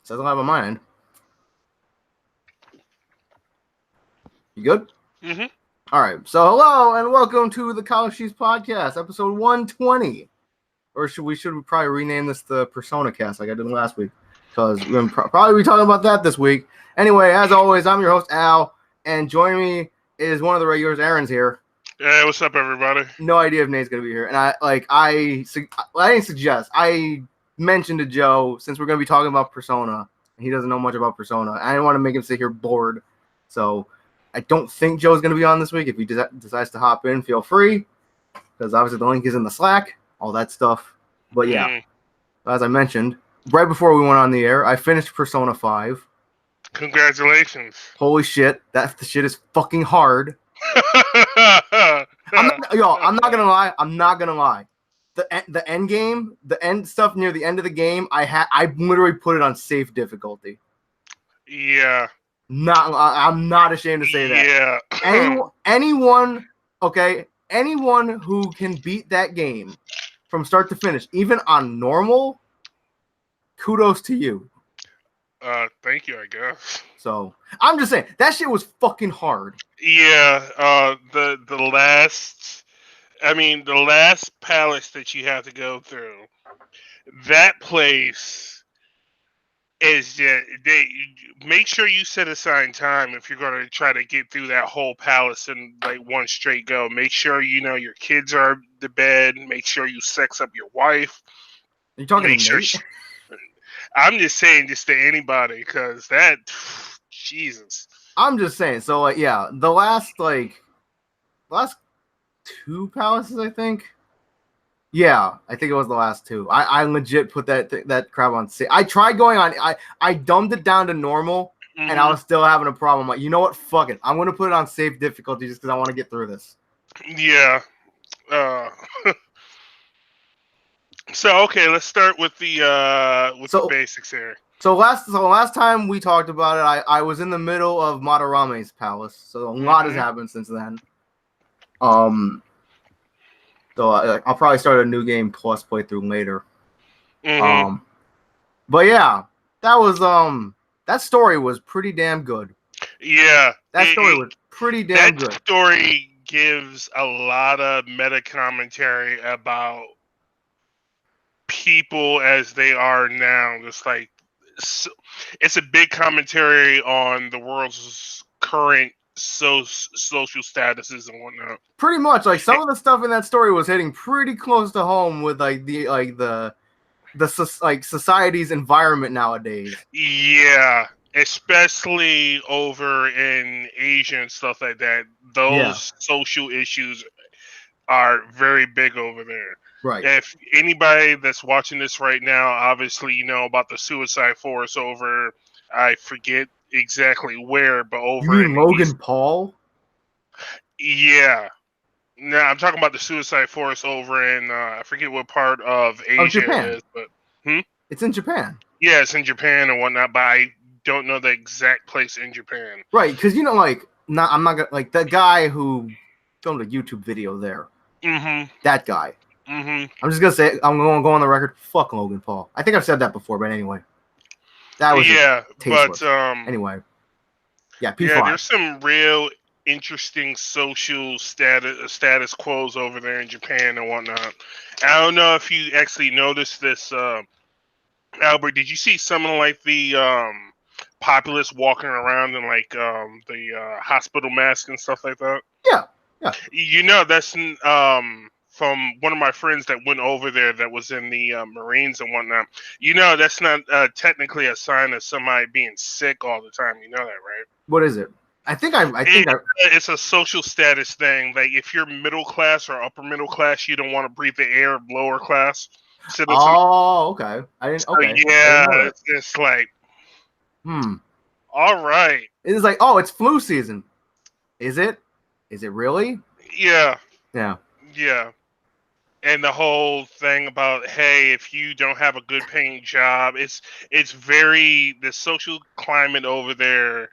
Says live on my end. You good? Mm-hmm. All right. So hello and welcome to the College Cheese Podcast, episode 120. Or should we probably rename this the Persona Cast like I did last week? Because we're going to probably be talking about that this week. Anyway, as always, I'm your host, Al, and joining me is one of the regulars, Aaron's here. Hey, what's up, everybody? No idea if Nate's going to be here. And I didn't suggest. I mentioned to Joe, since we're going to be talking about Persona, and he doesn't know much about Persona, I didn't want to make him sit here bored. So I don't think Joe's going to be on this week. If he decides to hop in, feel free. Because obviously the link is in the Slack, all that stuff. But yeah, as I mentioned, right before we went on the air, I finished Persona 5. Congratulations. Holy shit, the shit is fucking hard. I'm not gonna lie. I'm not gonna lie. The end game, the end stuff near the end of the game, I literally put it on safe difficulty. Yeah. I'm not ashamed to say that. Yeah. Anyone who can beat that game from start to finish, even on normal, kudos to you. Thank you, I guess. So I'm just saying that shit was fucking hard. Yeah. The last palace that you have to go through, that place is just, they make sure you set aside time if you're going to try to get through that whole palace in like one straight go. Make sure you know your kids are to bed. Make sure you sex up your wife. Are you talking to me? I'm just saying this to anybody because that, Jesus. I'm just saying. So yeah, the last two palaces, I think. Yeah, I think it was the last two. I legit put that crap on. I tried going on. I dumbed it down to normal, and I was still having a problem. I'm like, you know what? Fuck it. I'm gonna put it on safe difficulty just because I want to get through this. Yeah. So okay, let's start with the basics here. So last time we talked about it, I was in the middle of Madarame's palace, so a lot has happened since then. So I'll probably start a new game plus playthrough later. But yeah, that story was pretty damn good. Yeah, that story was pretty damn good. That story gives a lot of meta commentary about people as they are now. Just like it's a big commentary on the world's current social statuses and whatnot. Pretty much, like some of the stuff in that story was hitting pretty close to home with the society's environment nowadays. Yeah, especially over in Asia and stuff like that. Those social issues are very big over there. Right. If anybody that's watching this right now, obviously you know about the suicide force over, I forget exactly where, but over. You mean Logan Paul? Yeah. No, I'm talking about the suicide force over in I forget what part of Asia it is, but it's in Japan. Yeah, it's in Japan and whatnot, but I don't know the exact place in Japan. Right, because I'm not gonna like the guy who filmed a YouTube video there. That guy. I'm just gonna say I'm gonna go on the record. Fuck Logan Paul. I think I've said that before, but anyway, that was tasteless. Anyway, yeah, P5. Yeah, there's some real interesting social status quos over there in Japan and whatnot. I don't know if you actually noticed this, Albert. Did you see something like the populace walking around in like the hospital mask and stuff like that? Yeah. You know, that's from one of my friends that went over there that was in the Marines and whatnot. You know, that's not technically a sign of somebody being sick all the time. You know that, right? What is it? I think it's a social status thing. Like if you're middle class or upper middle class, you don't want to breathe the air of lower class citizens. Oh, okay. I didn't. Okay. Yeah, it's like, all right. It's like, oh, it's flu season. Is it? Is it really? Yeah. Yeah. Yeah. And the whole thing about, hey, if you don't have a good paying job, it's very, the social climate over there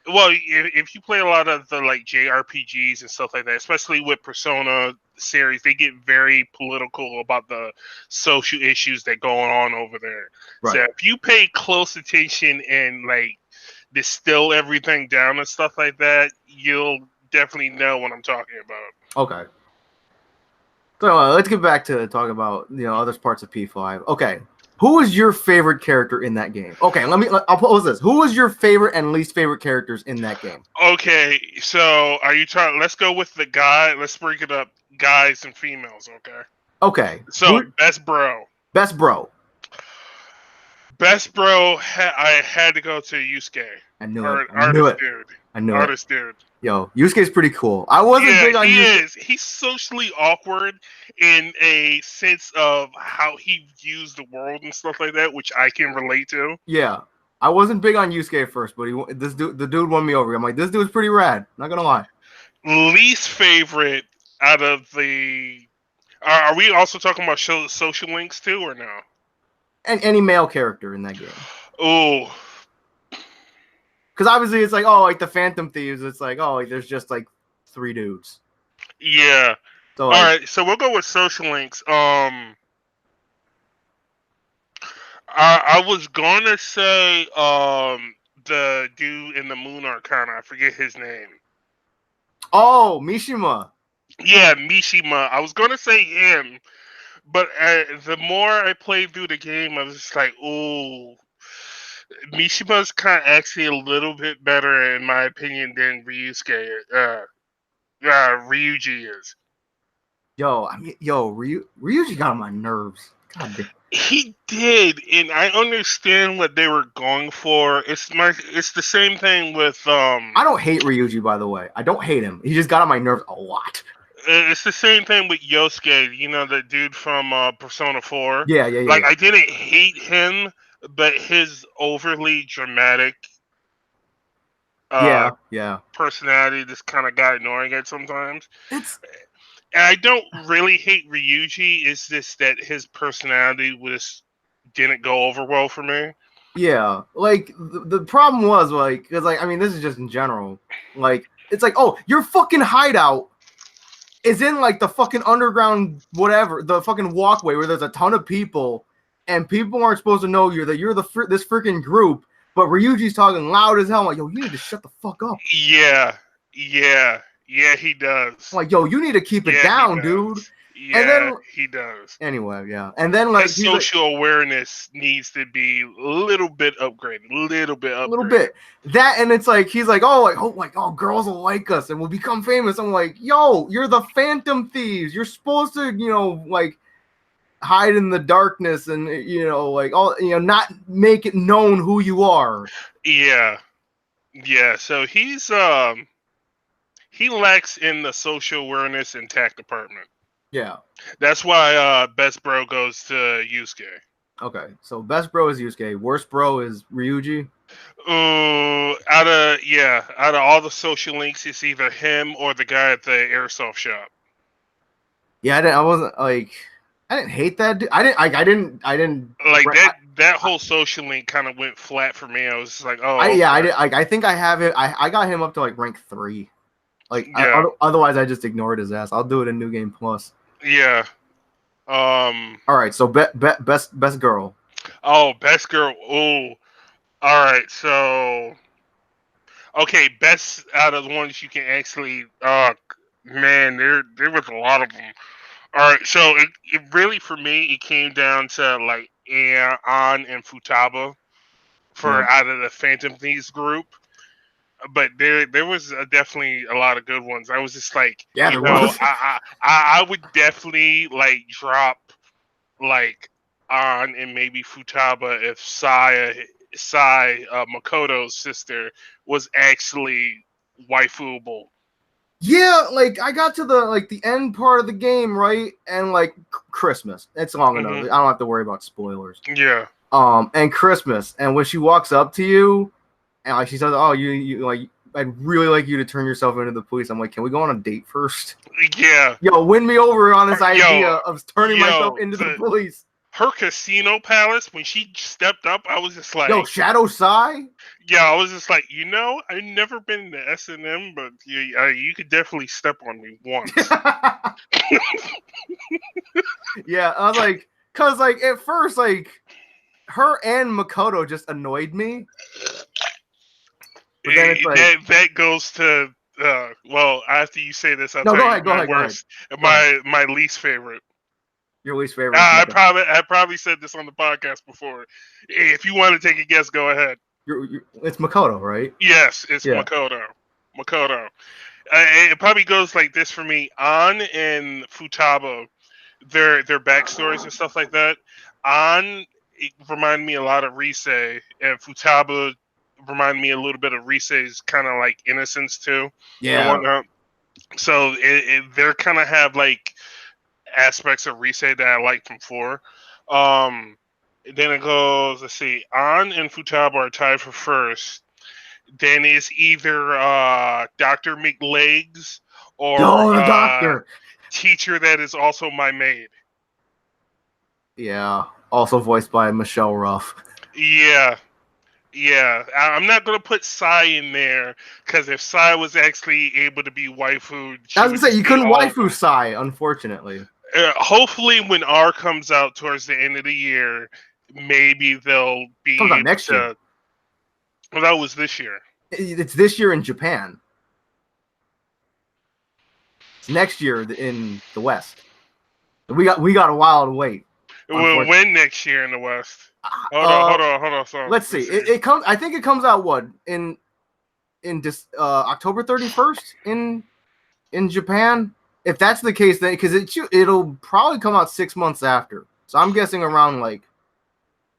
Well, if you play a lot of the like JRPGs and stuff like that, especially with Persona series, they get very political about the social issues that go on over there. So Right. if you pay close attention and like distill everything down and stuff like that, you'll definitely know what I'm talking about. Okay. So let's get back to talk about other parts of P5. Okay. Who was your favorite character in that game? Okay, I'll pose this. Who was your favorite and least favorite characters in that game? Okay, so are you trying? Let's go with the guy. Let's break it up, guys and females. Okay. Okay. So best bro. Best bro. Best bro. I had to go to Yusuke. I knew it. I knew it. Dude. I knew Artist dude. Yo, Yusuke's pretty cool. I wasn't big on Yusuke. He's socially awkward in a sense of how he views the world and stuff like that, which I can relate to. Yeah. I wasn't big on Yusuke at first, but the dude won me over. I'm like, this dude's pretty rad. Not gonna lie. Least favorite out of the. Are we also talking about social links too, or no? And any male character in that game. Oh. Because obviously it's like, like the Phantom Thieves. It's like, there's just like 3 dudes. Yeah. So, all right. So we'll go with social links. I was gonna say the dude in the Moon Arcana. I forget his name. Oh, Mishima. Yeah, Mishima. I was gonna say him, but the more I played through the game, I was just like, ooh. Mishima's kind of actually a little bit better, in my opinion, than Ryuji is. Ryuji got on my nerves. God damn. He did, and I understand what they were going for. It's the same thing with I don't hate Ryuji, by the way. I don't hate him. He just got on my nerves a lot. It's the same thing with Yosuke. The dude from Persona 4. Yeah. Like I didn't hate him, but his overly dramatic personality just kind of got annoying at sometimes. And I don't really hate Ryuji. It's just that his personality didn't go over well for me. Yeah, like the problem was because this is just in general. Like it's like, your fucking hideout is in like the fucking underground whatever, the fucking walkway where there's a ton of people. And people aren't supposed to know you're this freaking group, but Ryuji's talking loud as hell. I'm like, yo, you need to shut the fuck up. Yeah, he does. I'm like, yo, you need to keep it down, dude. Yeah, and then, he does. Anyway, yeah. And then his social awareness needs to be a little bit upgraded. A little bit. That, and it's like, he's like, girls will like us and we'll become famous. I'm like, yo, you're the Phantom Thieves. You're supposed to, hide in the darkness and not make it known who you are. Yeah So he lacks in the social awareness and tact department. Yeah, that's why best bro goes to Yusuke. Okay, so best bro is Yusuke, worst bro is Ryuji. Out of all the social links, it's either him or the guy at the airsoft shop. Yeah, I didn't hate that. I didn't like that whole social link kind of went flat for me. I was just like, I think I have it. I got him up to rank 3. Otherwise I just ignored his ass. I'll do it in New Game Plus. Yeah. All right. So best girl. Oh, best girl. Oh. All right. So. Okay, best out of the ones you can actually. Man, there was a lot of them. All right, so it really for me it came down to An and Futaba out of the Phantom Thieves group, but there was definitely a lot of good ones. I was just like, I would definitely drop An and maybe Futaba if Sai Makoto's sister was actually waifuable. Yeah, I got to the end part of the game, right? And Christmas. It's long enough. I don't have to worry about spoilers. Yeah. And Christmas. And when she walks up to you and she says, "Oh, you I'd really like you to turn yourself into the police." I'm like, "Can we go on a date first?" Yeah. Yo, win me over on this idea of turning myself into the police. her Casino Palace, when she stepped up, I was just like, Yo, Shadow Sai. yeah, I was just like, I've never been to S&M, but you could definitely step on me once. Yeah, I was like, cause like at first, like her and Makoto just annoyed me. But then it's like, that goes to well, after you say this, I'll no, tell go you ahead, go my ahead, go ahead. worst, Go ahead. my least favorite. Your least favorite. I probably said this on the podcast before. If you want to take a guess, go ahead. It's Makoto, right? Yes, it's Yeah. Makoto. Makoto. It probably goes like this for me. An and Futaba, their backstories and stuff like that. An, it reminded me a lot of Rise, and Futaba reminded me a little bit of Rise's kind of like innocence too, and Yeah. whatnot. So they're kind of have like aspects of Rise that I like from 4. Then it goes, let's see, An and Futaba are tied for first. Then it's either Dr. McLegs or the doctor. teacher that is also my maid. Yeah. Also voiced by Michelle Ruff. Yeah. I'm not gonna put Sai in there because if Sai was actually able to be waifu, I was gonna say you couldn't waifu Sai, unfortunately. Hopefully, when R comes out towards the end of the year, maybe they'll be Comes out able next year. Well, that was this year. It's this year in Japan. It's next year in the West. We got a while to wait. We'll win next year in the West. Hold on. So, let's see. It comes. I think it comes out what in October 31st in Japan. If that's the case, then because it'll probably come out 6 months after. So I'm guessing around like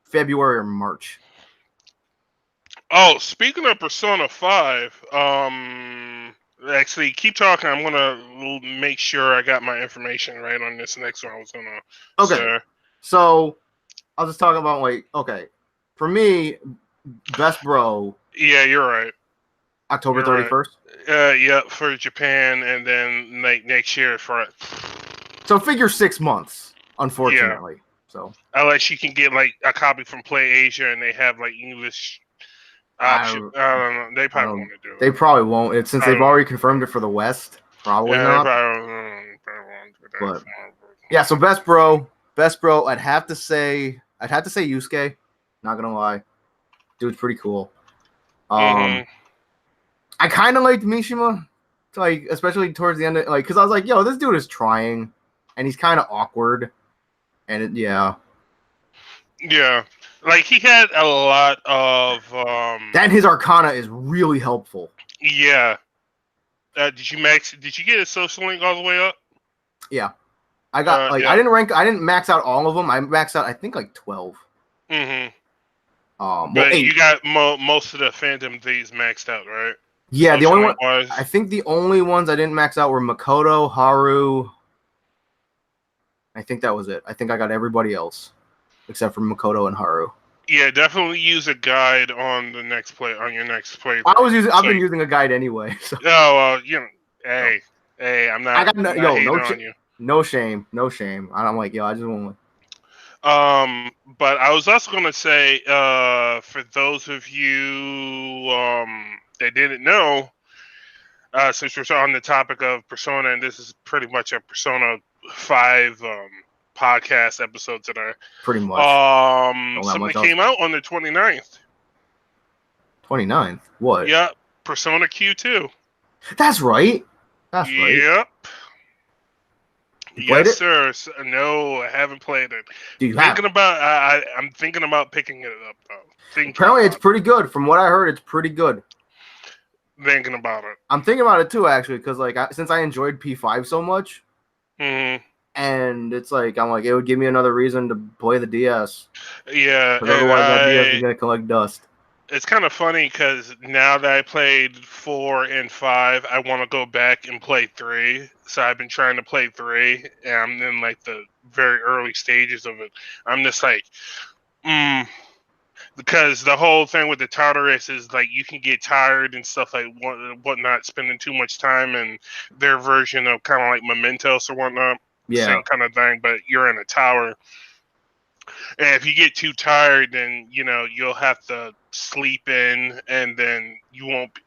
February or March. Oh, speaking of Persona 5, actually, keep talking. I'm gonna make sure I got my information right on this next one. I was gonna. Okay. So I'll just talk about okay. For me, best bro. Yeah, you're right. October 31st. Yeah, for Japan, and then like next year for. So figure 6 months, unfortunately. Yeah. So unless you can get like a copy from Play Asia and they have like English option. I don't know. They probably won't do it. They probably won't. Since they've already confirmed it for the West, probably not. Probably won't but yeah, so best bro, I'd have to say Yusuke. Not gonna lie, dude's pretty cool. I kind of liked Mishima, like especially towards the end, because I was like, yo, this dude is trying, and he's kind of awkward, and yeah, like he had a lot of that his Arcana is really helpful. Yeah. Did you get a social link all the way up? Yeah, I got I didn't max out all of them. I maxed out I think like 12. But 8. You got most of the Phantom Thieves maxed out, right? Yeah, the only one. I think the only ones I didn't max out were Makoto, Haru. I think that was it. I think I got everybody else except for Makoto and Haru. Yeah, definitely use a guide on your next play. I've been using a guide anyway. So. Oh well, hey, I'm not. I got no shame. I'm like, yo, I just want. But I was also gonna say, for those of you that didn't know, since we're on the topic of Persona, and this is pretty much a Persona 5 podcast episode today. Pretty much. Something came out on the 29th. 29th? What? Yeah, Persona Q2. That's right. Right. Yep. Yes, sir. No, I haven't played it. I'm thinking about picking it up though. Apparently, it's pretty good. From what I heard, it's pretty good. Thinking about it. I'm thinking about it too, actually, because since I enjoyed P5 so much, and it's like I'm like it would give me another reason to play the DS. Yeah, because otherwise that DS is gonna collect dust. It's kind of funny because now that I played 4 and 5, I want to go back and play 3. So I've been trying to play 3, and I'm in like the very early stages of it. I'm just like, because the whole thing with the Tartarus is like you can get tired and stuff like whatnot, spending too much time in their version of kind of like Mementos or whatnot. Yeah, same kind of thing, but you're in a tower. And if you get too tired, then you'll have to sleep in, and then you won't.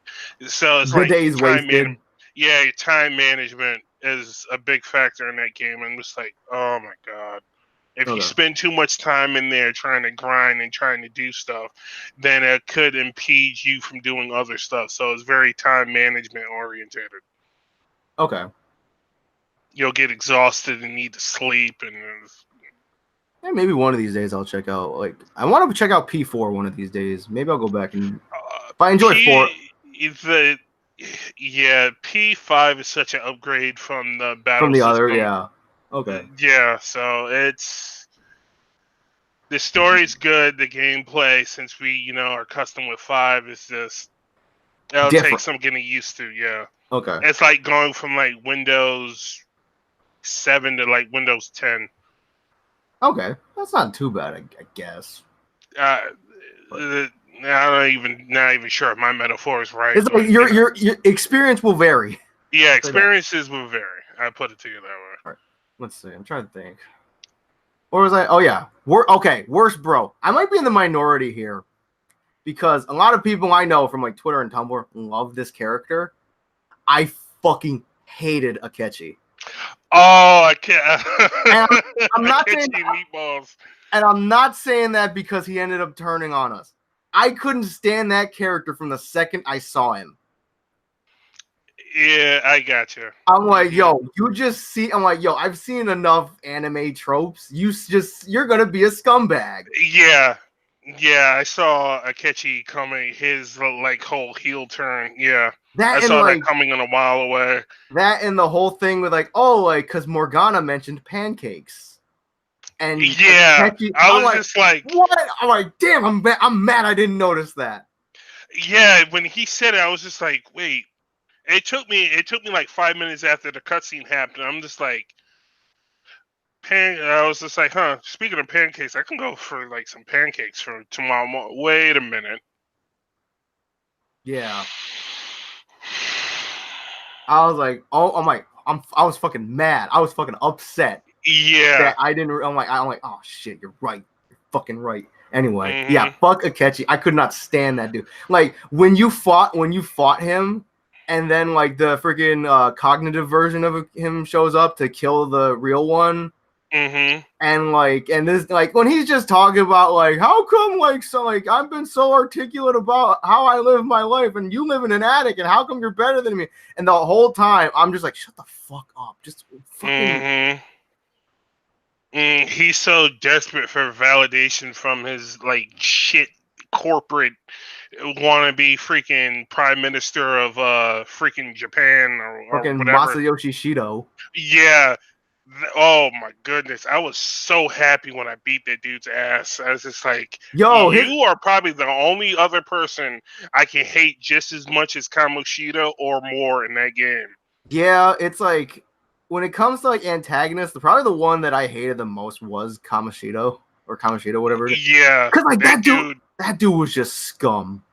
So it's The like day's wasted. yeah, your time management is a big factor in that game. And it's like, oh my god. If you Okay. spend too much time in there trying to grind and trying to do stuff, then it could impede you from doing other stuff. So it's very time management oriented. Okay. You'll get exhausted and need to sleep, and Yeah, maybe one of these days I'll check out. Like, I want to check out P4 one of these days. Maybe I'll go back and. If I enjoy 4. P5 is such an upgrade from the battle From the system. other, yeah. Okay. Yeah, so the story's good. The gameplay, since we are custom with 5, is just it'll take Different. some getting used to. Yeah. Okay. It's like going from like Windows 7 to like Windows 10. Okay, that's not too bad, I guess. I'm not even sure if my metaphor is right. It's like your experience will vary. Yeah, experiences will vary. I put it to you that way. All right, let's see. I'm trying to think. Or was I? Oh yeah, worst bro. I might be in the minority here because a lot of people I know from like Twitter and Tumblr love this character. I fucking hated Akechi. Oh, I can't. I'm not saying meatballs. And I'm not saying that because he ended up turning on us. I couldn't stand that character from the second I saw him. Yeah, I got you. I'm like, yo, you just see. I'm like, yo, I've seen enough anime tropes. You're gonna be a scumbag. Yeah, I saw Akechi coming. His like whole heel turn. Yeah, I saw that coming a while away. That and the whole thing with like, oh, like because Morgana mentioned pancakes. And yeah, Akechi, I was just like, what? I'm like, damn, I'm mad I didn't notice that. Yeah, when he said it, I was just like, wait. It took me like 5 minutes after the cutscene happened. I'm just like, I was just like, huh. Speaking of pancakes, I can go for like some pancakes for tomorrow morning. Wait a minute. Yeah. I was like, oh, I was fucking mad. I was fucking upset. Yeah. That I didn't. I'm like, oh shit, you're right. You're fucking right. Anyway, yeah, fuck Akechi. I could not stand that dude. Like when you fought him, and then like the freaking cognitive version of him shows up to kill the real one. Mm-hmm. And this like when he's just talking about like how come like so like I've been so articulate about how I live my life and you live in an attic and how come you're better than me, and the whole time I'm just like shut the fuck up, just fucking. He's so desperate for validation from his like shit corporate wannabe freaking prime minister of freaking Japan or whatever. Masayoshi Shido. Yeah. Oh my goodness. I was so happy when I beat that dude's ass. I was just like, yo, you are probably the only other person I can hate just as much as Kamoshida or more in that game. Yeah, it's like when it comes to like antagonists, probably the one that I hated the most was Kamoshida, whatever it is. Yeah. Because like that dude was just scum.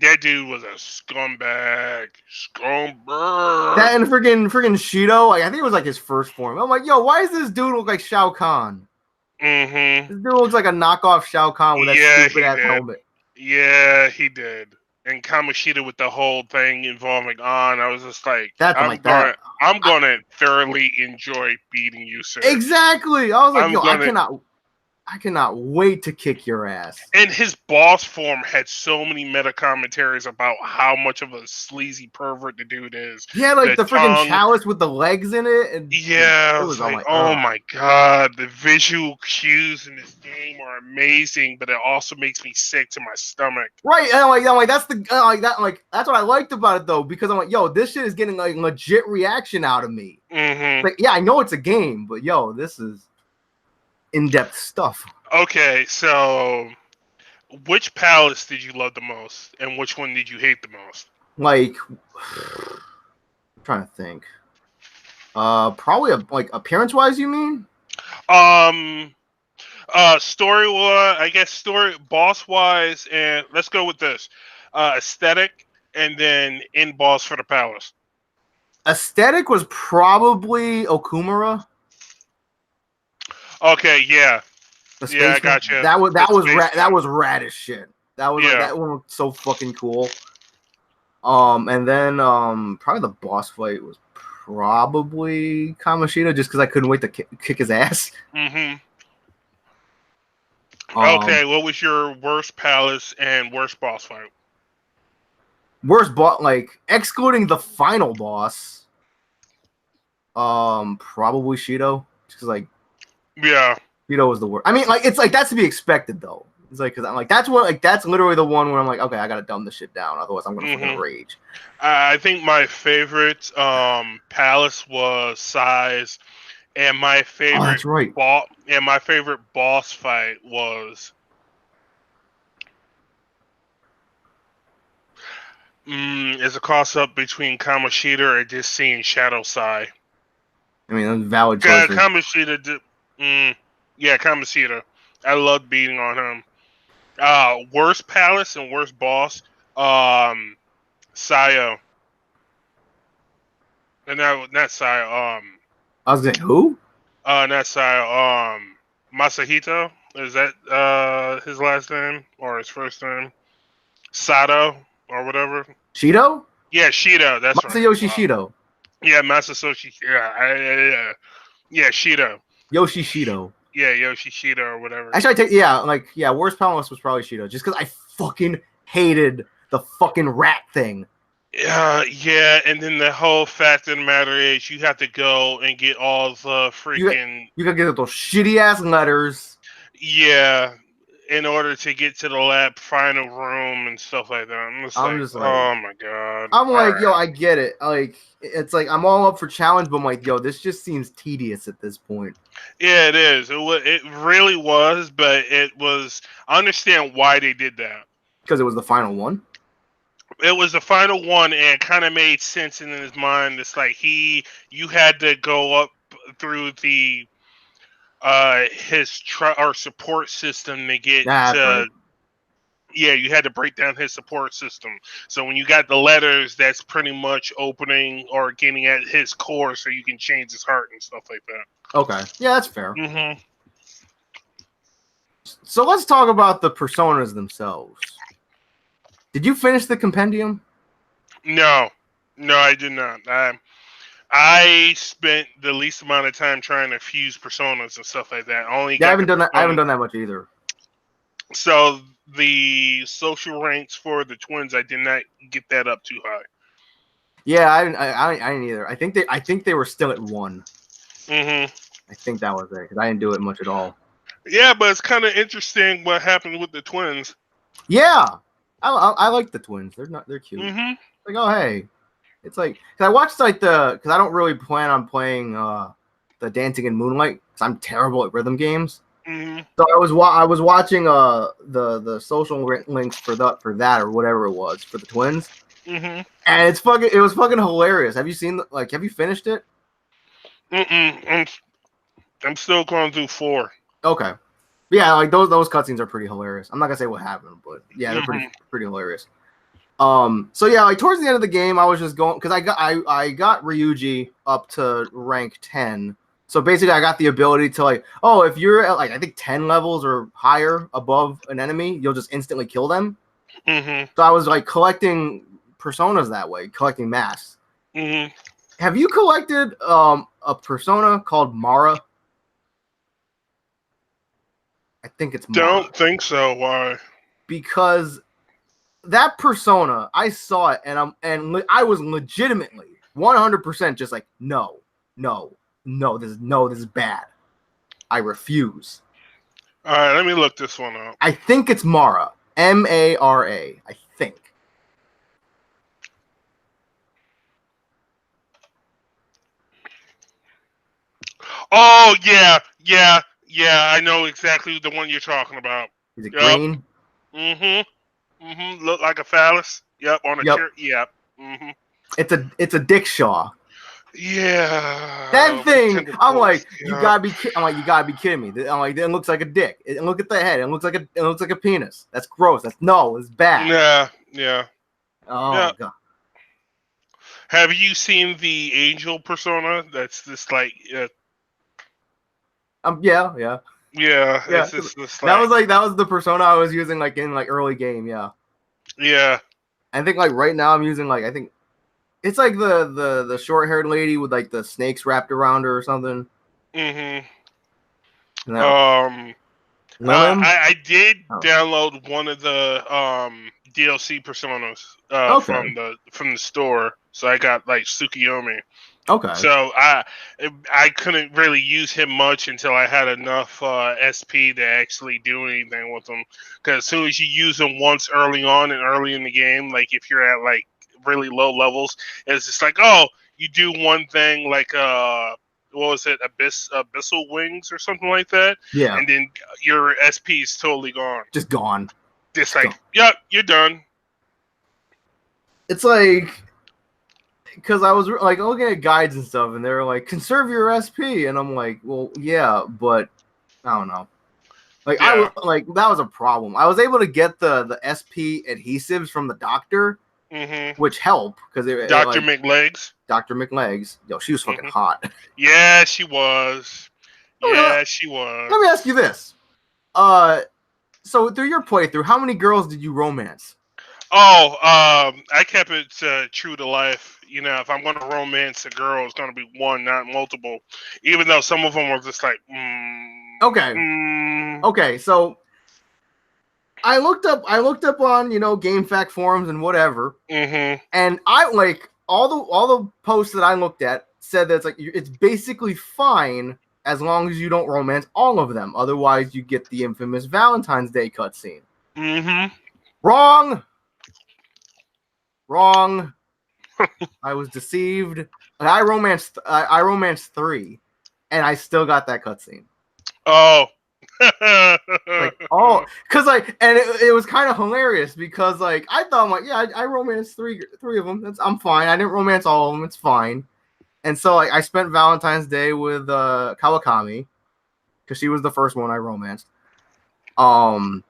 That dude was a scumbag. That and freaking Shido, like I think it was like his first form. I'm like, yo, why does this dude look like Shao Kahn? Mm-hmm. This dude looks like a knockoff Shao Kahn with that stupid ass helmet. Yeah, he did. And Kamoshida with the whole thing involving On, I was just like, I'm gonna thoroughly enjoy beating you, sir. Exactly. I was like, I cannot wait to kick your ass. And his boss form had so many meta commentaries about how much of a sleazy pervert the dude is. Yeah, like the freaking chalice with the legs in it. And yeah, it was like, oh my god, the visual cues in this game are amazing, but it also makes me sick to my stomach. Right, and I'm like that's what I liked about it though, because I'm like, yo, this shit is getting like legit reaction out of me. Mm-hmm. Like, yeah, I know it's a game, but yo, this is in-depth stuff. Okay, so which palace did you love the most, and which one did you hate the most? Like, I'm trying to think. Probably like appearance-wise, you mean? Story-wise, I guess boss-wise, and let's go with this. Aesthetic, and then in boss for the palace. Aesthetic was probably Okumura. Okay, yeah. The Yeah, I space one. gotcha. That was Space that one. was rad as shit. That was Yeah. that one was so fucking cool. And then probably the boss fight was probably Kamoshida, just because I couldn't wait to kick his ass. Mhm. Um, Okay, what was your worst palace and worst boss fight? Worst boss, like excluding the final boss. Probably Shido, just 'cause, like Yeah. Shido was the worst. I mean, like it's like that's to be expected though. It's like because I'm like that's literally the one where I'm like, okay, I gotta dumb this shit down, otherwise I'm gonna fucking Mhm. rage. I think my favorite palace was Size, and my Oh, favorite that's right. boss fight was is a cross up between Kamoshida and just seeing Shadow Sai. I mean, that's a valid choice. Kamoshida did, yeah, Kamoshida. I loved beating on him. Worst palace and worst boss, Sayo. And not Sayo, I was like, who? not Sayo, Masahito. Is that his last name or his first name? Sato or whatever. Shido? Yeah, Shido. That's right. Masayoshi Shido. Yeah, Masasoshi. Yeah, Shido. Yoshi Shido. Yeah, Yoshishida or whatever. Actually, worst palace was probably Shido, just because I fucking hated the fucking rat thing. Yeah, and then the whole fact of the matter is you have to go and get all the freaking You gotta get those shitty ass letters. yeah in order to get to the lab final room and stuff like that. I'm just like, oh my god. I'm like, All yo, right. I get it. Like, it's like I'm all up for challenge, but I'm like, yo, this just seems tedious at this point. Yeah, it is. It really was, but it was. I understand why they did that. Because it was the final one. It was the final one, and it kind of made sense in his mind. It's like you had to go up through the his or support system to get That's right. yeah, you had to break down his support system. So when you got the letters, that's pretty much opening or getting at his core, so you can change his heart and stuff like that. Okay, yeah, that's fair. Mm-hmm. So let's talk about the personas themselves. Did you finish the compendium? No, I did not. I spent the least amount of time trying to fuse personas and stuff like that. I haven't done that. I haven't done that much either. So the social ranks for the twins, I did not get that up too high. Yeah, I didn't either. I think they were still at 1. Mm-hmm. I think that was it because I didn't do it much at all. Yeah, but it's kind of interesting what happened with the twins. Yeah, I like the twins. They're cute. Mm-hmm. Like, oh hey, it's like because I watched because I don't really plan on playing the Dancing in Moonlight because I'm terrible at rhythm games. Mm-hmm. So I was watching the social links for that or whatever it was for the twins. Mm-hmm. And it was fucking hilarious. Have you seen have you finished it? I'm still going through 4. Okay. Yeah, like those cutscenes are pretty hilarious. I'm not gonna say what happened, but yeah, they're pretty hilarious. So yeah, like towards the end of the game, I was just going because I got Ryuji up to rank 10. So basically, I got the ability to if you're at I think 10 levels or higher above an enemy, you'll just instantly kill them. Mm-hmm. So I was collecting personas that way, collecting masks. Mm-hmm. Have you collected a persona called Mara? I think it's Mara. Don't think so. Why? Because that persona, I saw it and I was legitimately 100% just like, no, this is bad. I refuse. All right, let me look this one up. I think it's Mara. Mara, I think. Oh yeah. I know exactly the one you're talking about. Is it green? Look like a phallus. Yep, on a chair. Yep. It's a Dickshaw. Yeah. That thing. I'm like, yeah. you gotta be kidding me. I'm like, it looks like a dick. And look at the head. It looks like a penis. That's gross. It's bad. Yeah. Oh yeah. God. Have you seen the angel persona? That's this yeah. Yeah, Yeah, it's just that like, was the persona I was using like in like early game. Yeah, yeah. I think like right now I'm using like I think it's like the short haired lady with like the snakes wrapped around her or something. Hmm. No, Um, Lilim. I did Oh, download one of the DLC personas okay, from the store, so I got like Tsukiyomi. okay, So I couldn't really use him much until I had enough SP to actually do anything with him. Because as soon as you use him once early on and early in the game, like if you're at like really low levels, it's just like, oh, you do one thing like what was it, abyssal wings or something like that, yeah, and then your SP is totally gone. just gone. Just It's gone. like, yep, you're done. It's like because I was like looking at guides and stuff, and they were like conserve your SP, and I'm like, well, yeah, but I don't know. Like I Yeah. was like that was a problem. I was able to get the SP adhesives from the doctor, Hmm. which help because it Doctor like McLegs. Dr. McLegs. Yo, she was fucking Hmm. hot. Yeah, she was. let Yeah, she was. me ask you this. Uh, so through your playthrough, how many girls did you romance? Oh, I kept it true to life. You know, if I'm going to romance a girl, it's going to be one, not multiple. Even though some of them were just like, Okay, okay. So I looked up on GameFAQ forums and whatever, mm-hmm. and I like all the posts that I looked at said that it's like it's basically fine as long as you don't romance all of them. Otherwise, you get the infamous Valentine's Day cutscene. Mm-hmm. Wrong. Wrong. I was deceived. I romanced 3, and I still got that cutscene. Oh. Like, oh, because like, and it was kind of hilarious because like I thought I'm like, yeah, I romanced three of them. I'm fine. I didn't romance all of them. It's fine. And so like I spent Valentine's Day with Kawakami because she was the first one I romanced. Um,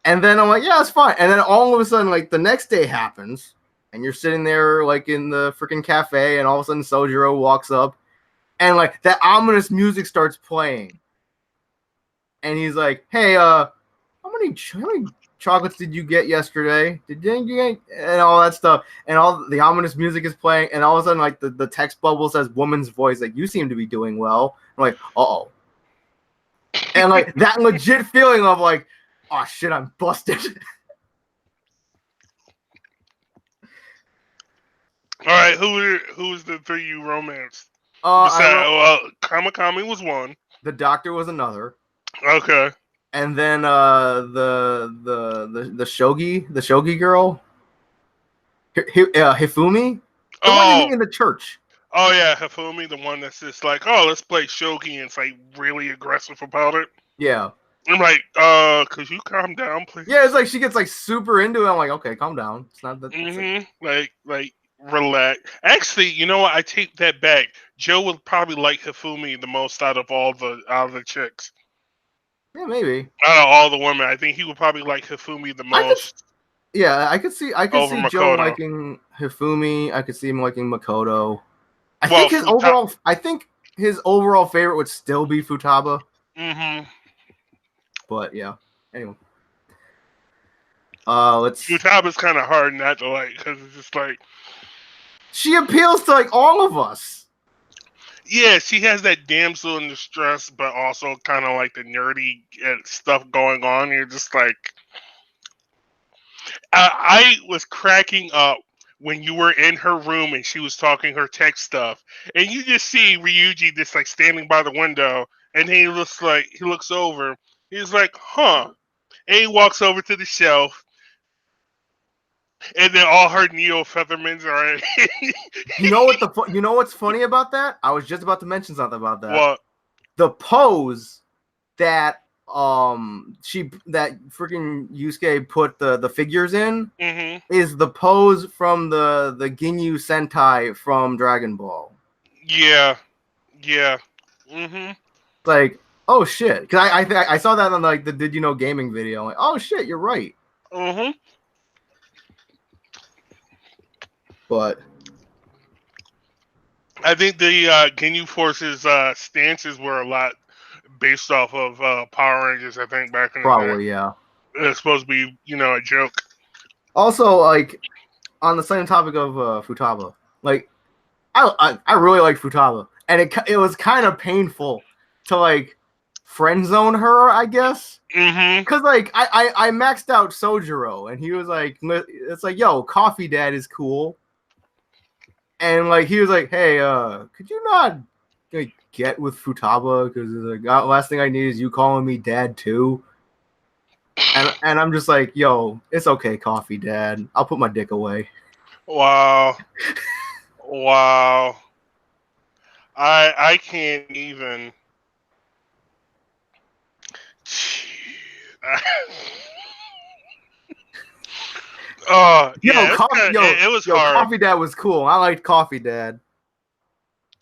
and then I'm like, yeah, it's fine. And then all of a sudden, like the next day happens, and you're sitting there like in the freaking cafe, and all of a sudden Sojiro walks up, and like that ominous music starts playing, and he's like, "Hey, how many chocolates did you get yesterday? Did you get?" And all that stuff, and all the ominous music is playing, and all of a sudden, like the text bubble says "woman's voice," like you seem to be doing well. I'm like, oh, and like that legit feeling of like, oh shit, I'm busted. All right, who's the three you romanced? I Besides, wrote well, Kamakami was one. the doctor was another, Okay. and then the shogi girl, Hifumi, the one you Oh, meet in the church. oh yeah, Hifumi, the one that's just like, oh, let's play shogi, and it's like really aggressive about it. Yeah, I'm like, could you calm down, yeah. It's please? like she gets like super into it. I'm like, okay, calm down. It's not that. It's like, Like relax. Actually, you know what? I take that back. Joe would probably like Hifumi the most out of the chicks. yeah, maybe. Out of all the women, I think he would probably like Hifumi the I could, most yeah, I could over see Joe Makoto. liking Hifumi. I could see him liking Makoto. Well, Futa. I think his overall favorite would still be Futaba. Mm-hmm. But yeah. Anyway, let's. Futaba's kind of hard not to like because it's just like, She appeals to like all of us. yeah, she has that damsel in distress, but also kind of like the nerdy stuff going on. You're just like, I was cracking up when you were in her room and she was talking her tech stuff, and you just see Ryuji just like standing by the window, and he looks over. He's like, huh, and he walks over to the shelf, and then all her Neo Feathermans are. You know what's funny about that? I was just about to mention something about that. What? The pose that that freaking Yusuke put the figures in Mm-hmm. is the pose from the Ginyu Sentai from Dragon Ball. Yeah. Yeah. Mm-hmm. Like, oh shit, because I think I saw that on like the Did You Know Gaming video. I'm like, oh shit, you're right. Mm-hmm. But I think the Ginyu Force's stances were a lot based off of Power Rangers. I think back in the day, Probably, yeah. it's supposed to be a joke. Also, like on the same topic of Futaba, like I really like Futaba, and it was kind of painful to like friend zone her, I guess. Mm-hmm. Cause like I maxed out Sojiro, and he was like, it's like, yo, Coffee Dad is cool, and like he was like, hey, could you not like get with Futaba? Because like last thing I need is you calling me Dad too. And I'm just like, yo, it's okay, Coffee Dad. I'll put my dick away. Wow. Wow. I can't even. Yeah, it was hard. Coffee Dad was cool. I liked Coffee Dad.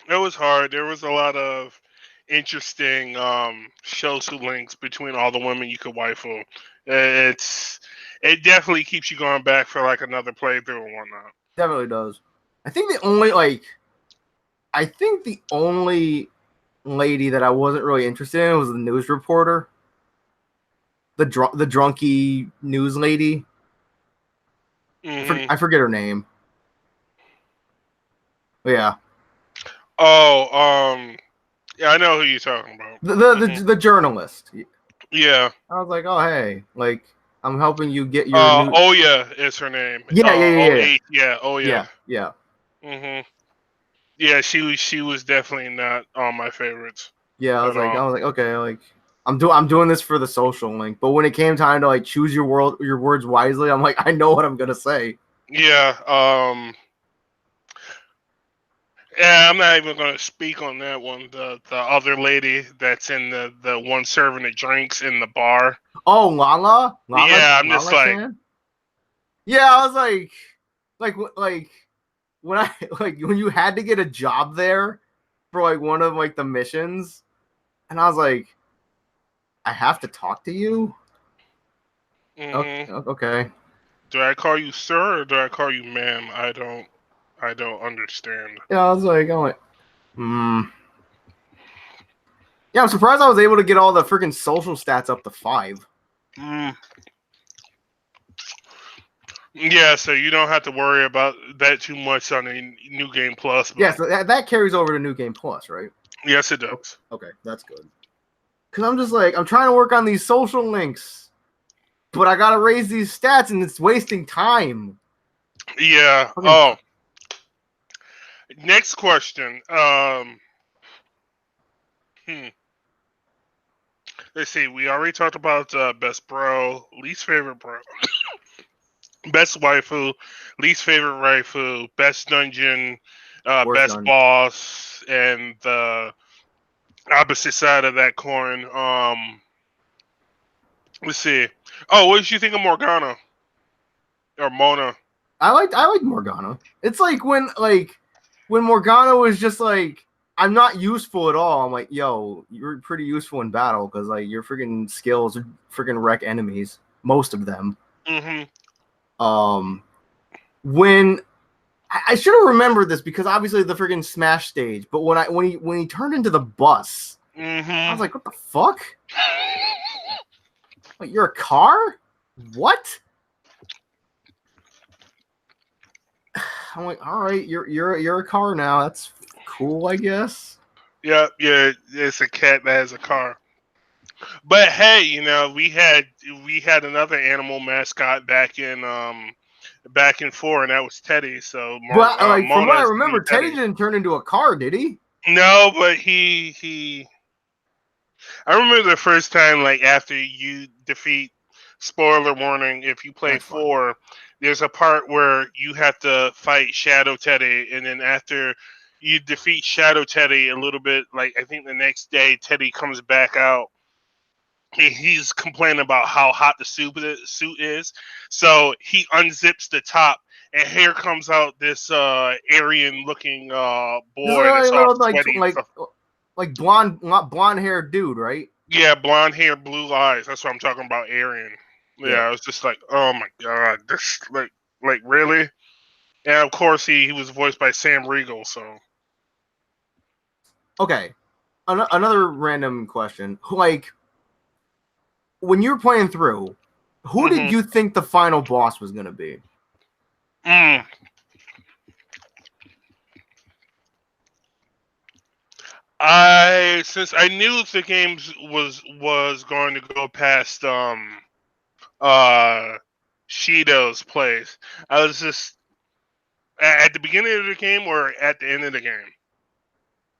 It was hard. There was a lot of interesting social links between all the women you could waifu. It definitely keeps you going back for like another playthrough and whatnot. Definitely does. I think the only lady that I wasn't really interested in was the news reporter, the drunky news lady. Mm-hmm. I forget her name. But yeah. Oh, yeah, I know who you're talking about. The journalist. Yeah. I was like, oh hey, like I'm helping you get your. Oya is her name. Yeah. Oya. Yeah. Mhm. Yeah, she was definitely not on my favorites. Yeah, I was like, okay, like I'm doing this for the social link, but when it came time to like choose your words wisely, I'm like, I know what I'm gonna say. Yeah. Yeah, I'm not even gonna speak on that one. The other lady that's in the one serving the drinks in the bar. Oh, Lala. Yeah, I'm just like. Yeah, I was like when I like when you had to get a job there for like one of like the missions, and I was like, I have to talk to you. Mm-hmm. Okay. Do I call you sir or do I call you ma'am? I don't understand. Yeah, I was like, Yeah, I'm surprised I was able to get all the freaking social stats up to 5. Yeah, so you don't have to worry about that too much on the New Game Plus. Yes, that carries over to New Game Plus, right? Yes, it does. Okay, that's good. Because I'm just like, I'm trying to work on these social links, but I got to raise these stats, and it's wasting time. Yeah. Oh. Next question. Let's see. We already talked about best bro, least favorite bro, best waifu, least favorite waifu, best dungeon, best dungeon. boss, and the opposite side of that coin. Let's see. Oh, what did you think of Morgana or Mona? I like Morgana. It's like when Morgana was just like, I'm not useful at all. I'm like, yo, you're pretty useful in battle because like your freaking skills freaking wreck enemies, most of them. Mm-hmm. When I should have remembered this because obviously the freaking Smash stage, but when he turned into the bus, mm-hmm. I was like, what the fuck? Like, you're a car? What? I'm like, all right, you're a car now. That's cool, I guess. Yeah, it's a cat that has a car. But hey, we had another animal mascot back in 4, and that was Teddy. So, but from what I remember, Teddy didn't turn into a car, did he? No, but he. I remember the first time, like after you defeat. Spoiler warning: if you play 4, there's a part where you have to fight Shadow Teddy, and then after you defeat Shadow Teddy, a little bit like I think the next day, Teddy comes back out. He's complaining about how hot the suit is, so he unzips the top, and here comes out this Aryan-looking boy. That's all sweaty. Like blonde haired dude, right? Yeah, blonde hair, blue eyes. That's what I'm talking about, Aryan. Yeah, I was just like, oh my god, this like really? And of course he was voiced by Sam Riegel, so. Okay. another random question. Like, when you were playing through, who did you think the final boss was gonna be? Since I knew the games was going to go past Shido's place, I was just at the beginning of the game or at the end of the game.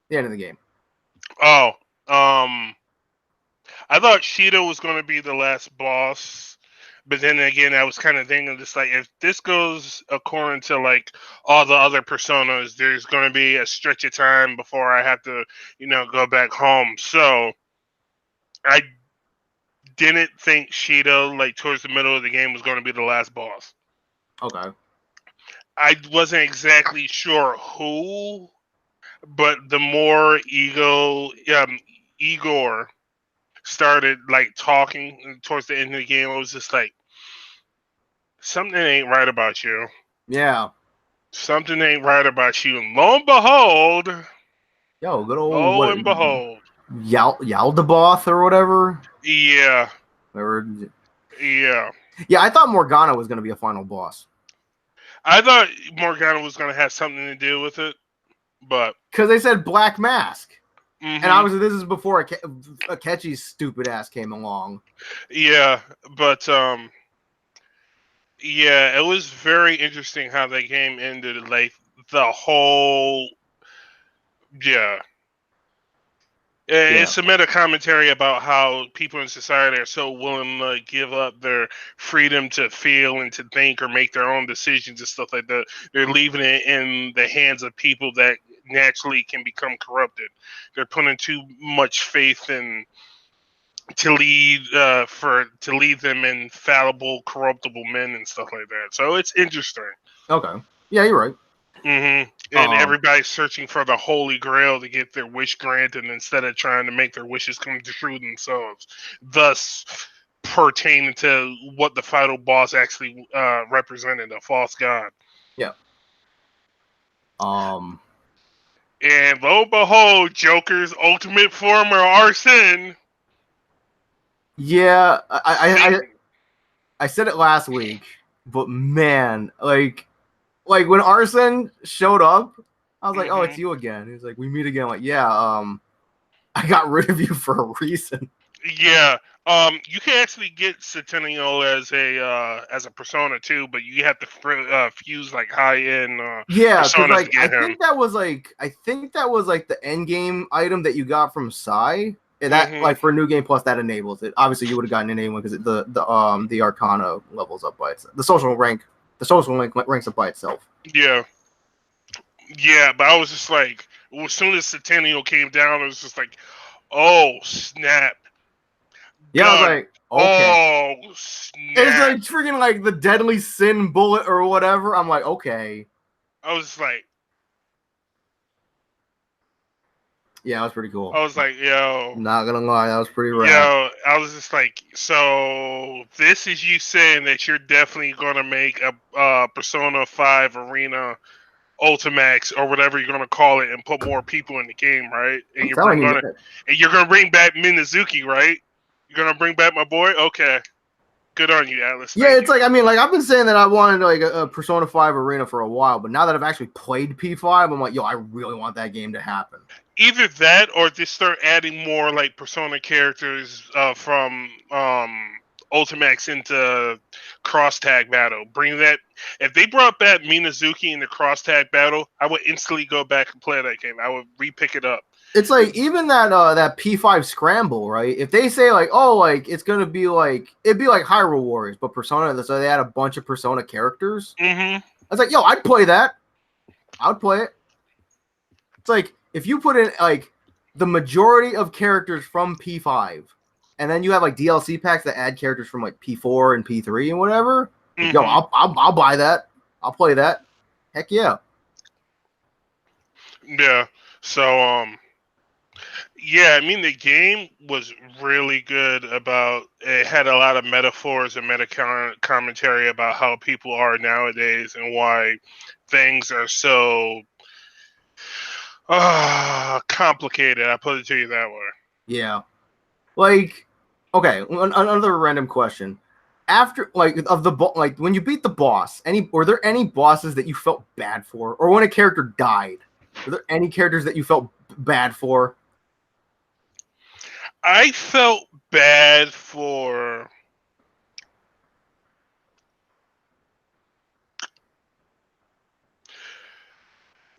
The end of the game. Oh, I thought Shido was going to be the last boss, but then again, I was kind of thinking just like if this goes according to like all the other personas, there's going to be a stretch of time before I have to, go back home. So I didn't think Shido, like towards the middle of the game, was going to be the last boss. Okay. I wasn't exactly sure who, but the more Igor started like talking towards the end of the game, I was just like, something ain't right about you. Yeah. Something ain't right about you. And lo and behold, good old lo and behold, Yaldabaoth or whatever. yeah, Or, yeah. Yeah, I thought Morgana was gonna be a final boss. I thought Morgana was gonna have something to do with it, but because they said Black Mask, and obviously this is before Akechi's stupid ass came along. Yeah, but yeah, it was very interesting how the game ended. Like the whole, yeah. It's a meta commentary about how people in society are so willing to give up their freedom to feel and to think or make their own decisions and stuff like that. They're leaving it in the hands of people that naturally can become corrupted. They're putting too much faith in to lead them in fallible, corruptible men and stuff like that. So it's interesting. Okay. Yeah, you're right. Mm-hmm. And everybody's searching for the holy grail to get their wish granted instead of trying to make their wishes come true themselves. Thus, pertaining to what the final boss actually represented, a false god. Yeah. And lo and behold, Joker's ultimate form or Arsene. Yeah, I said it last week, but man, like when Arsene showed up, I was like, "Oh, it's you again." He's like, "We meet again." I'm like, yeah, I got rid of you for a reason. Yeah. You can actually get Centennial as a persona too, but you have to fuse like high end yeah, because personas to get him. I think that was like the end game item that you got from Sai. And that like for New Game Plus that enables it. Obviously, you would have gotten an A1 because the Arcana levels up by itself. The social link ranks up by itself. Yeah. Yeah, but I was just like, as soon as Centennial came down, it was just like, oh snap. Yeah, I was like, okay. Oh snap. It's like freaking like the deadly sin bullet or whatever. I'm like, okay. I was like, yeah, that was pretty cool. I was like, yo. Not gonna lie, that was pretty rad. Yo, I was just like, so this is you saying that you're definitely gonna make a Persona 5 Arena Ultimax or whatever you're gonna call it, and put more people in the game, right? And you're gonna bring back Minazuki, right? You're gonna bring back my boy. Okay, good on you, Atlas. Yeah, it's like I've been saying that I wanted like a Persona 5 Arena for a while, but now that I've actually played P5, I'm like, yo, I really want that game to happen. Either that, or just start adding more like Persona characters from Ultimax into cross tag battle. Bring that. If they brought back Minazuki in the cross tag battle, I would instantly go back and play that game. I would re-pick it up. It's like even that that P5 scramble, right? If they say like, oh, like it's gonna be like it'd be like Hyrule Warriors, but Persona, so they had a bunch of Persona characters. I was like, yo, I'd play that. I would play it. It's like if you put in like the majority of characters from P5, and then you have like DLC packs that add characters from like P4 and P3 and whatever. Like, yo, I'll buy that. I'll play that. Heck yeah. Yeah. So yeah, I mean the game was really good about it had a lot of metaphors and meta commentary about how people are nowadays and why things are so Complicated. I put it to you that way. Yeah. Like, okay, another random question. After like when you beat the boss, were there any bosses that you felt bad for, or when a character died, were there any characters that you felt bad for? I felt bad for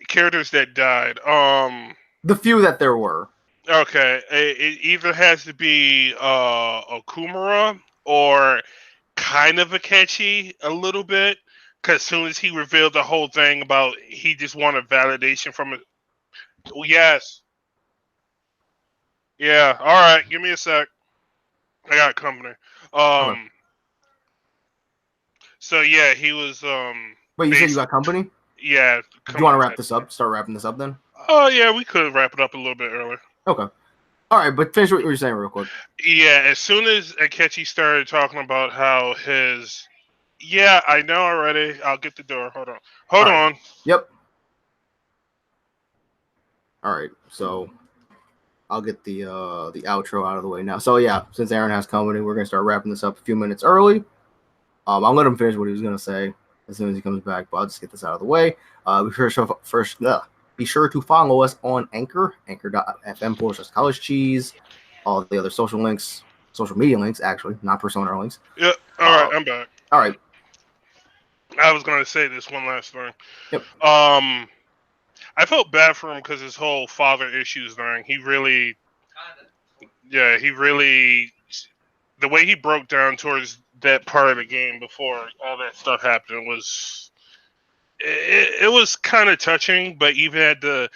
characters that died. The few that there were. Okay, it either has to be Okumura or kind of Akechi a little bit, because as soon as he revealed the whole thing about he just wanted validation from it. Oh, yes. Yeah. All right. Give me a sec. I got company. Okay. Um. So yeah, he was Wait, you said you got company? Yeah. Do you want to wrap this up? Start wrapping this up then? Oh yeah, we could wrap it up a little bit earlier. Okay. All right, but finish what you were saying real quick. Yeah, as soon as Akechi started talking about how his, yeah, I know already. I'll get the door. Hold on. Hold on. Yep. All right, so I'll get the outro out of the way now. So yeah, since Aaron has company, we're gonna start wrapping this up a few minutes early. I'll let him finish what he was gonna say as soon as he comes back, but I'll just get this out of the way. Be sure to follow us on Anchor, anchor.fm/College Cheese, all the other social media links, actually, not Persona links. Yeah. All right, I'm back. All right. I was gonna say this one last thing. Yep. I felt bad for him because his whole father issues thing. He really, the way he broke down towards that part of the game before all that stuff happened was, it was kind of touching. But even at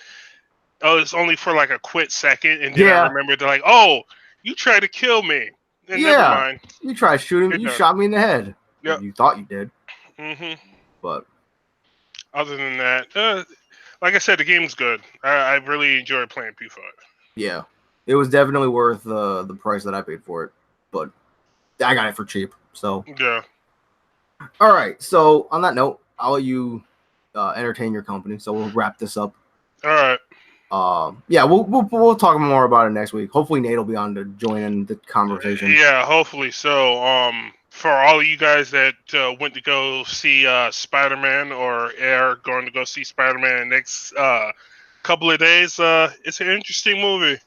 it's only for like a quick second, and then I remembered they're like, oh, you tried to kill me. And never mind. You tried shooting me. You shot me in the head. Yeah. You thought you did. Mm-hmm. But other than that, like I said, the game's good. I really enjoyed playing P5. Yeah, it was definitely worth the price that I paid for it. But I got it for cheap. So yeah. All right. So on that note, I'll let you entertain your company. So we'll wrap this up. All right. Yeah, we'll talk more about it next week. Hopefully Nate will be on to join in the conversation. Yeah, hopefully so. For all of you guys that went to go see Spider-Man or are going to go see Spider-Man next couple of days, it's an interesting movie.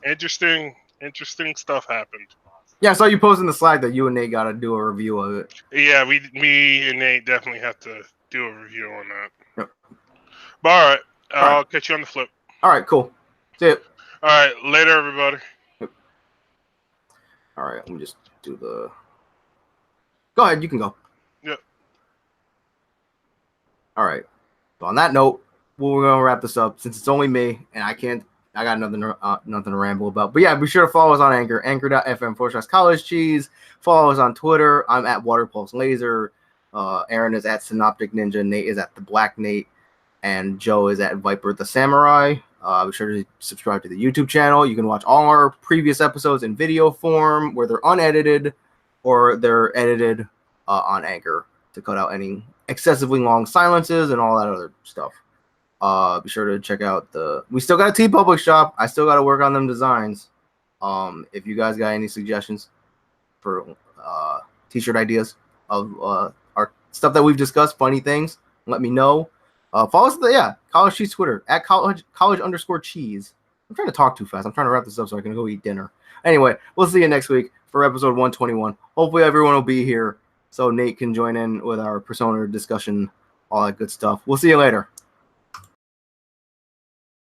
Interesting stuff happened. Yeah, I saw you posting the slide that you and Nate got to do a review of it. Yeah, me and Nate definitely have to do a review on that. Yep. But all right, I'll catch you on the flip. All right, cool. See ya. All right, later, everybody. Yep. All right, let me just do the... Go ahead, you can go. Yep. All right. So on that note, we're going to wrap this up since it's only me and I got nothing to ramble about. But yeah, be sure to follow us on Anchor, anchor.fm/College Cheese. Follow us on Twitter. I'm at Waterpulse Laser. Aaron is at Synoptic Ninja. Nate is at The Black Nate. And Joe is at Viper the Samurai. Be sure to subscribe to the YouTube channel. You can watch all our previous episodes in video form where they're unedited or they're edited on Anchor to cut out any excessively long silences and all that other stuff. Be sure to check out we still got a TeePublic shop. I still got to work on them designs. If you guys got any suggestions for t-shirt ideas of our stuff that we've discussed, funny things, let me know. Follow us at College Cheese Twitter at college_cheese. I'm trying to talk too fast. I'm trying to wrap this up so I can go eat dinner. Anyway, we'll see you next week for episode 121. Hopefully everyone will be here so Nate can join in with our Persona discussion, all that good stuff. We'll see you later.